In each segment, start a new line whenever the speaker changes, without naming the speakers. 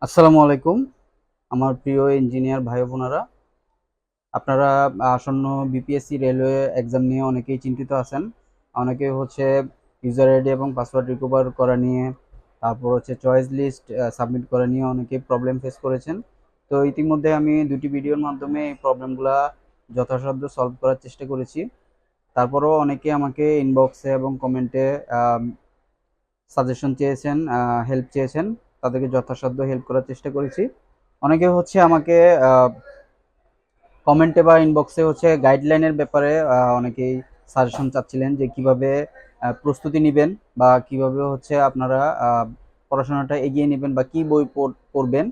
আসসালামু আলাইকুম আমার প্রিয় ইঞ্জিনিয়ার ভাই বোনেরা। আপনারা আসন্ন বিপিএসসি রেলওয়ে এক্সাম নিয়ে অনেকেই চিন্তিত আছেন। অনেকে হচ্ছে ইউজার আইডি এবং পাসওয়ার্ড রিকভার করা নিয়ে, তারপর হচ্ছে চয়েস লিস্ট সাবমিট করা নিয়ে অনেকেই প্রবলেম ফেস করেছেন। তো ইতিমধ্যে আমি দুটি ভিডিওর মাধ্যমে এই প্রবলেমগুলো যথাসাধ্য সলভ করার চেষ্টা করেছি। তারপরেও অনেকে আমাকে ইনবক্সে এবং কমেন্টে সাজেশন চেয়েছেন, হেল্প চেয়েছেন। তাদেরকে যথাসাধ্য হেল্প করার চেষ্টা করেছি। অনেকে হচ্ছে আমাকে কমেন্টে বা ইনবক্সে হচ্ছে গাইডলাইনের ব্যাপারে অনেকেই সাজেশন চাচ্ছিলেন যে কিভাবে প্রস্তুতি নেবেন বা কিভাবে হচ্ছে আপনারা পড়াশোনাটা এগিয়ে নেবেন বা কি বই পড়বেন,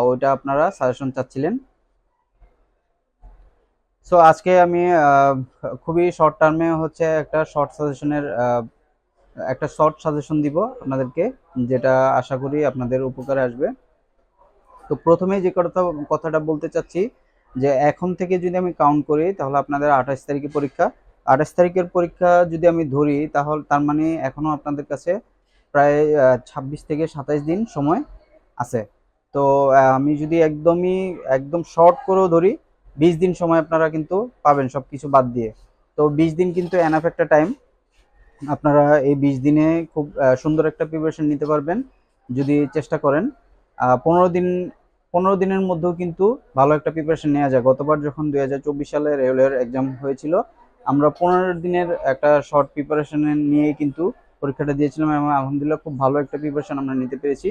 ওইটা আপনারা সাজেশন চাচ্ছিলেন। সো আজকে আমি খুবই শর্ট টার্মে হচ্ছে একটা শর্ট সাজেশন দিব আপনাদেরকে, যেটা আশা করি আপনাদের উপকারে আসবে। তো প্রথমেই যে কথাটা বলতে চাচ্ছি যে এখন থেকে যদি আমি কাউন্ট করি তাহলে আপনাদের 28 তারিখে পরীক্ষা। 28 তারিখের পরীক্ষা যদি আমি ধরি তাহলে তার মানে এখনো আপনাদের কাছে প্রায় 26 থেকে 27 দিন সময় আছে। তো আমি যদি একদম শর্ট করেও ধরি, 20 দিন সময় আপনারা কিন্তু পাবেন সবকিছু বাদ দিয়ে। তো 20 দিন কিন্তু এনাফ একটা টাইম। আপনারা এই 20 দিনে খুব সুন্দর একটা প্রিপারেশন নিতে পারবেন যদি চেষ্টা করেন। 15 দিন, 15 দিনের মধ্যেও কিন্তু ভালো একটা প্রিপারেশন নেওয়া যায়। গতবার যখন 2024 সালে রেলওয়ের এক্সাম হয়েছিল, আমরা 15 দিনের একটা শর্ট প্রিপারেশন নিয়েই কিন্তু পরীক্ষাটা দিয়েছিলাম এবং আলহামদুলিল্লাহ খুব ভালো একটা প্রিপারেশন আমরা নিতে পেরেছি।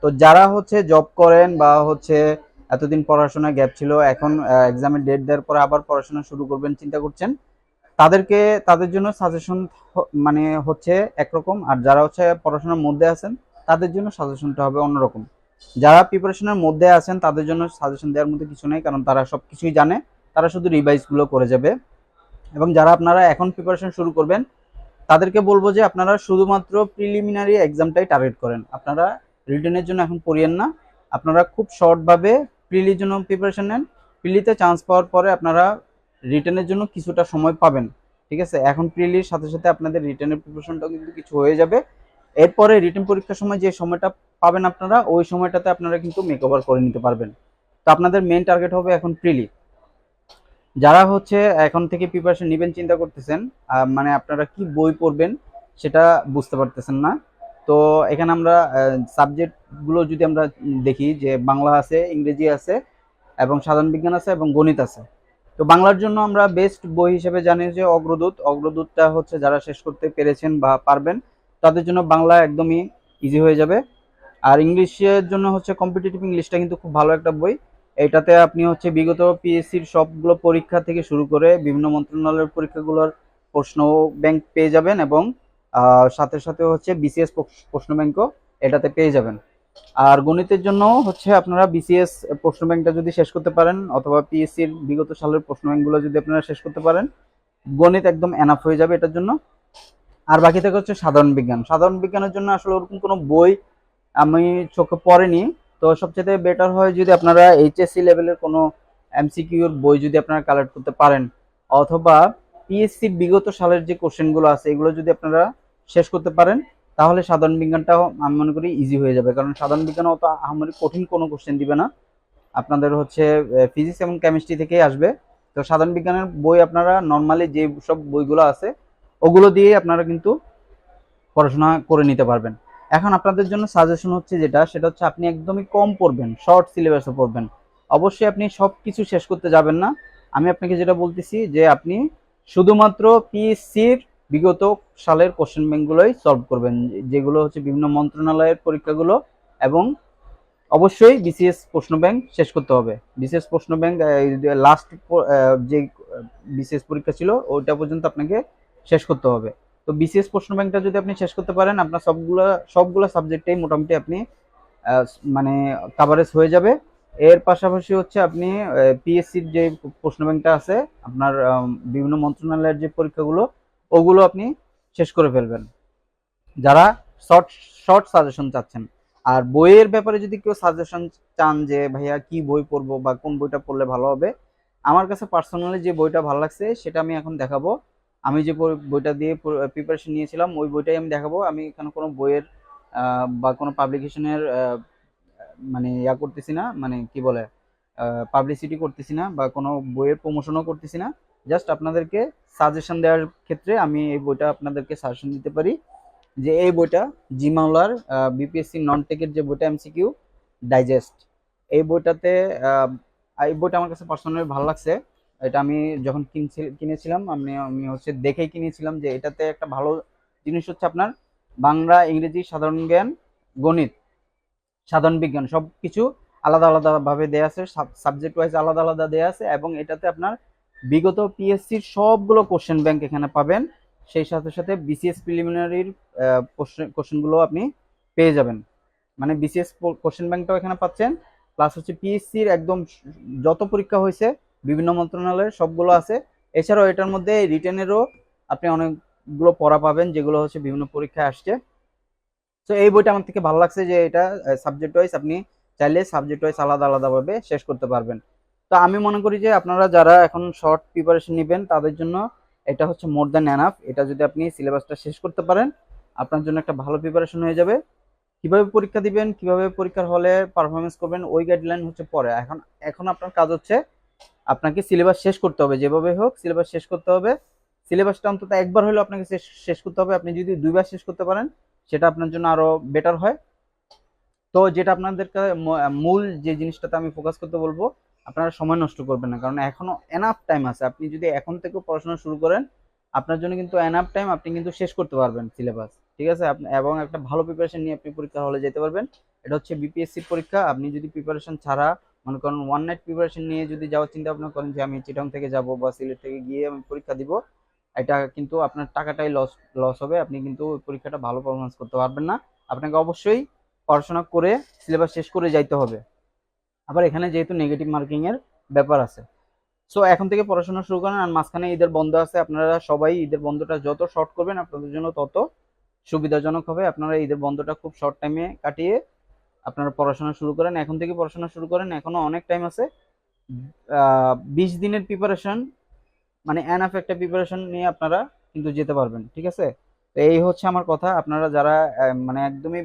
তো যারা হচ্ছে জব করেন বা হচ্ছে এতদিন পড়াশোনা গ্যাপ ছিল, এখন এক্সামের ডেট দেওয়ার পরে আবার পড়াশোনা শুরু করবেন চিন্তা করছেন, তাদের জন্য সাজেশন মানে হচ্ছে একরকম, আর যারা হচ্ছে পড়াশোনার মধ্যে আছেন তাদের জন্য সাজেশনটা হবে অন্যরকম। যারা প্রিপারেশনের মধ্যে আছেন তাদের জন্য সাজেশন দেওয়ার মধ্যে কিছু নেই, কারণ তারা সব কিছুই জানে, তারা শুধু রিভাইজগুলো করে যাবে। এবং যারা আপনারা এখন প্রিপারেশন শুরু করবেন তাদেরকে বলবো যে আপনারা শুধুমাত্র প্রিলিমিনারি এক্সামটাই টার্গেট করেন। আপনারা রিটেনের জন্য এখন পড়িয়েন না, আপনারা খুব শর্টভাবে প্রিলির জন্য প্রিপারেশন নেন। প্রিলিতে চান্স পাওয়ার পরে আপনারা রিটেনের জন্য কিছুটা সময় পাবেন। ঠিক আছে, এখন প্রিলির সাথে সাথে আপনাদের রিটেনের প্রিপারেশনটাও কিন্তু কিছু হয়ে যাবে। এরপরে রিটেন পরীক্ষার সময় যে সময়টা পাবেন আপনারা, ওই সময়টাতে আপনারা কিন্তু মেক ওভার করে নিতে পারবেন। তো আপনাদের মেন টার্গেট হবে এখন প্রিলি। যারা হচ্ছে এখন থেকে প্রিপারেশন নেবেন চিন্তা করতেছেন, মানে আপনারা কি বই পড়বেন সেটা বুঝতে পারতেছেন না। তো এখানে আমরা সাবজেক্টগুলো যদি আমরা দেখি যে বাংলা আছে, ইংরেজি আছে এবং সাধারণ বিজ্ঞান আছে এবং গণিত আছে। তো বাংলার জন্য আমরা বেস্ট বই হিসেবে জানি যে অগ্রদূতটা হচ্ছে যারা শেষ করতে পেরেছেন বা পারবেন তাদের জন্য বাংলা একদমই ইজি হয়ে যাবে। আর ইংলিশের জন্য হচ্ছে কম্পিটিটিভ ইংলিশটা কিন্তু খুব ভালো একটা বই। এটাতে আপনি হচ্ছে বিগত পিএসসির সবগুলো পরীক্ষা থেকে শুরু করে বিভিন্ন মন্ত্রণালয়ের পরীক্ষাগুলোর প্রশ্ন ব্যাংক পেয়ে যাবেন এবং সাথে সাথে হচ্ছে বিসিএস প্রশ্ন ব্যাংকও এটাতে পেয়ে যাবেন। আর গণিতের জন্য হচ্ছে আপনারা বিসিএস প্রশ্ন ব্যাংকটা যদি শেষ করতে পারেন অথবা পিএসসির বিগত সালের প্রশ্ন ব্যাংকগুলো যদি আপনারা শেষ করতে পারেন, গণিত একদম এনাফ হয়ে যাবে এটার জন্য। আর বাকি থাকে হচ্ছে সাধারণ বিজ্ঞান। সাধারণ বিজ্ঞানের জন্য আসলে ওরকম কোনো বই আমি চোখে পড়েনি। তো সবচেয়ে বেটার হয় যদি আপনারা এইচএসসি লেভেলের কোনো এমসিকিউর বই যদি আপনারা কালেক্ট করতে পারেন, অথবা পিএসসি বিগত সালের যে কোশ্চেনগুলো আছে এগুলো যদি আপনারা শেষ করতে পারেন, তাহলে সাধারণ বিজ্ঞানটাও আমি মনে করি ইজি হয়ে যাবে। কারণ সাধারণ বিজ্ঞান অত আমাদের কঠিন কোনো কোশ্চেন দিবে না, আপনাদের হচ্ছে ফিজিক্স এবং কেমিস্ট্রি থেকেই আসবে। তো সাধারণ বিজ্ঞানের বই আপনারা নর্মালি যে সব বইগুলো আছে ওগুলো দিয়ে আপনারা কিন্তু পড়াশোনা করে নিতে পারবেন। এখন আপনাদের জন্য সাজেশন হচ্ছে সেটা হচ্ছে আপনি একদমই কম পড়বেন, শর্ট সিলেবাসে পড়বেন। অবশ্যই আপনি সব কিছু শেষ করতে যাবেন না। আমি আপনাকে যেটা বলতেছি যে আপনি শুধুমাত্র পিএসসির বিগত সালের কোশ্চেন ব্যাংকগুলোই সলভ করবেন, যেগুলো হচ্ছে বিভিন্ন মন্ত্রণালয়ের পরীক্ষাগুলো। এবং অবশ্যই বিসিএস প্রশ্ন ব্যাংক শেষ করতে হবে। বিসিএস প্রশ্ন ব্যাংক লাস্ট যে বিসিএস পরীক্ষা ছিল ওইটা পর্যন্ত আপনাকে শেষ করতে হবে। তো বিসিএস প্রশ্ন ব্যাংকটা যদি আপনি শেষ করতে পারেন, আপনার সবগুলো সাবজেক্টেই মোটামুটি আপনি মানে কাভারেজ হয়ে যাবে। এর পাশাপাশি হচ্ছে আপনি পিএসসির যে প্রশ্ন ব্যাংকটা আছে আপনার বিভিন্ন মন্ত্রণালয়ের যে পরীক্ষাগুলো ওগুলো আপনি শেষ করে ফেলবেন, যারা শর্ট শর্ট সাজেশন চাচ্ছেন। আর বইয়ের ব্যাপারে যদি কেউ সাজেশন চান যে ভাইয়া কি বই পড়বো বা কোন বইটা পড়লে ভালো হবে, আমার কাছে পার্সোনালি যে বইটা ভালো লাগছে সেটা আমি এখন দেখাবো। আমি যে বইটা দিয়ে প্রিপারেশন নিয়েছিলাম ওই বইটাই আমি দেখাবো। আমি এখানে কোনো বইয়ের বা কোনো পাবলিকেশনের মানে ইয়া করতেছি না, মানে কি বলে, পাবলিসিটি করতেছি না বা কোনো বইয়ের প্রমোশনও করতেছি না। জাস্ট আপনাদেরকে সাজেশন দেওয়ার ক্ষেত্রে আমি এই বইটা আপনাদেরকে সাজেশন দিতে পারি যে এই বইটা জি মাওলার বিপিএসসি নন টেকের যে বইটা এমসিকিউ ডাইজেস্ট, এই বইটাতে এই বইটা আমার কাছে পার্সোনালি ভালো লাগছে। এটা আমি যখন কিনেছিলাম আমি আমি হচ্ছে দেখেই কিনেছিলাম যে এটাতে একটা ভালো জিনিস হচ্ছে আপনার বাংলা, ইংরেজি, সাধারণ জ্ঞান, গণিত, সাধারণ বিজ্ঞান সবকিছু আলাদা আলাদা ভাবে দেয়া আছে, সাবজেক্ট ওয়াইজ আলাদা আলাদা দেয়া আছে, এবং এটাতে আপনার বিগত পিএসসির সবগুলো কোশ্চেন ব্যাংক এখানে পাবেন। সেই সাথে সাথে বিসিএস প্রিলিমিনারির কোশ্চেনগুলো আপনি পেয়ে যাবেন, মানে বিসিএস কোশ্চেন ব্যাংকটাও এখানে পাচ্ছেন, প্লাস হচ্ছে পিএসসির একদম যত পরীক্ষা হয়েছে বিভিন্ন মন্ত্রণালয়ের সবগুলো আছে। এছাড়াও এটার মধ্যে রিটেনেরও আপনি অনেকগুলো পড়া পাবেন যেগুলো হচ্ছে বিভিন্ন পরীক্ষায় আসছে। তো এই বইটা আমার থেকে ভালো লাগছে যে এটা সাবজেক্ট ওয়াইজ আপনি চাইলে সাবজেক্ট ওয়াইজ আলাদা আলাদাভাবে শেষ করতে পারবেন। তো আমি মনে করি যে আপনারা যারা এখন শর্ট প্রিপারেশন নেবেন তাদের জন্য এটা হচ্ছে মোর দ্যান এনাফ। এটা যদি আপনি সিলেবাসটা শেষ করতে পারেন আপনার জন্য একটা ভালো প্রিপারেশন হয়ে যাবে। কিভাবে পরীক্ষা দিবেন, কিভাবে পরীক্ষার হলে পারফরমেন্স করবেন ওই গাইডলাইন হচ্ছে পরে। এখন এখন আপনার কাজ হচ্ছে আপনাকে সিলেবাস শেষ করতে হবে, যেভাবে হোক সিলেবাস শেষ করতে হবে। সিলেবাসটা অন্তত একবার হলেও আপনাকে শেষ করতে হবে। আপনি যদি দুইবার শেষ করতে পারেন সেটা আপনার জন্য আরো বেটার হয়। তো যেটা আপনাদেরকে মূল যে জিনিসটাতে আমি ফোকাস করতে বলবো, আপনারা সময় নষ্ট করবেন না, কারণ এখনো এনাফ টাইম আছে। আপনি যদি এখন থেকে পড়াশোনা শুরু করেন আপনার জন্য কিন্তু এনাফ টাইম, আপনি কিন্তু শেষ করতে পারবেন সিলেবাস, ঠিক আছে? আপনি এবং একটা ভালো প্রিপারেশন নিয়ে আপনি পরীক্ষা হলে যেতে পারবেন। এটা হচ্ছে বিপিএসসির পরীক্ষা। আপনি যদি প্রিপারেশন ছাড়া মনে করেন ওয়ান নাইট প্রিপারেশন নিয়ে যদি যাওয়ার চিন্তা ভাবনা করেন যে আমি চিটাং থেকে যাব বা সিলেট থেকে গিয়ে আমি পরীক্ষা দিব, এটা কিন্তু আপনার টাকাটাই লস লস হবে। আপনি কিন্তু ওই পরীক্ষাটা ভালো পারফরমেন্স করতে পারবেন না। আপনাকে অবশ্যই পড়াশোনা করে সিলেবাস শেষ করে যাইতে হবে। আবার এখানে যেহেতু নেগেটিভ মার্কিং এর ব্যাপার আছে, সো এখন থেকে পড়াশোনা শুরু করেন। আর মাঝখানে ঈদের বন্ধ আছে, আপনারা সবাই ঈদের বন্ধটা যত শর্ট করবেন আপনাদের জন্য তত সুবিধাজনক হবে। আপনারা ঈদের বন্ধটা খুব শর্ট টাইমে কাটিয়ে আপনারা পড়াশোনা শুরু করেন, এখন থেকে পড়াশোনা শুরু করেন, এখনো অনেক টাইম আছে। 20 দিনের প্রিপারেশন মানে এনাফ একটা প্রিপারেশন নিয়ে আপনারা কিন্তু যেতে পারবেন, ঠিক আছে? তো এই হচ্ছে আমার কথা। আপনারা যারা মানে একদমই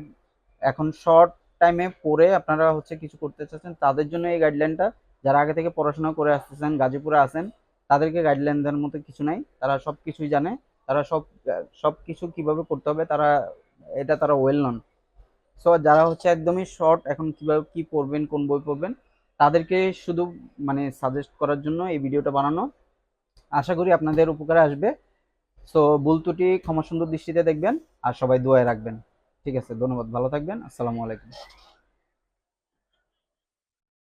এখন শর্ট টাইমে পড়ে আপনারা হচ্ছে কিছু করতে চাচ্ছেন তাদের জন্য এই গাইডলাইনটা। যারা আগে থেকে পড়াশোনা করে আসতেছেন, গাজীপুরে আছেন, তাদেরকে গাইডলাইন দেওয়ার মতো কিছু নাই। তারা সব কিছুই জানে, তারা সব কিছু কিভাবে করতে হবে তারা এটা তারা ওয়েল নন। সো যারা হচ্ছে একদমই শর্ট এখন কিভাবে কি পড়বেন, কোন বই পড়বেন, তাদেরকে শুধু মানে সাজেস্ট করার জন্য এই ভিডিওটা বানানো। আশা করি আপনাদের উপকারে আসবে। সো ভুল ত্রুটি ক্ষমা সুন্দর দৃষ্টিতে দেখবেন আর সবাই দোয়ায় রাখবেন। ঠিক আছে, ধন্যবাদ, ভালো থাকবেন, আসসালামু আলাইকুম।